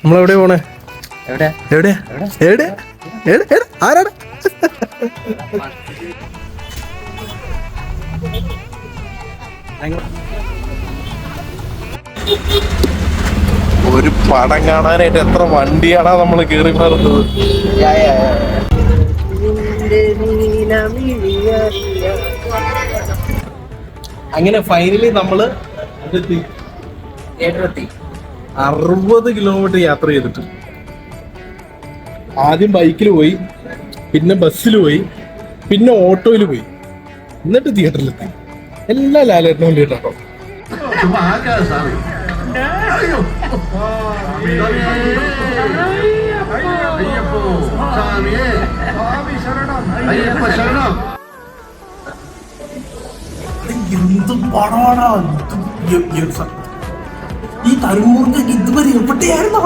നമ്മളെവിടെ പോണേ? എവിടെ ആരാണ്? ഒരു പടം കാണാനായിട്ട് എത്ര വണ്ടിയാണാ നമ്മള് കേറി മാറുന്നത്. അങ്ങനെ ഫൈനലി നമ്മള് 60 കിലോമീറ്റർ യാത്ര ചെയ്തിട്ട് ആദ്യം ബൈക്കിൽ പോയി, പിന്നെ ബസ്സിൽ പോയി, പിന്നെ ഓട്ടോയിൽ പോയി, എന്നിട്ട് തിയേറ്ററിലെത്തി. എല്ലാം ലാലേട്ടന് വേണ്ടിയിട്ടോ. എന്ത് പടമാണോ ഈ തരൂറിന്റെ ഇതുവരെ എവിടെയായിരുന്നോ?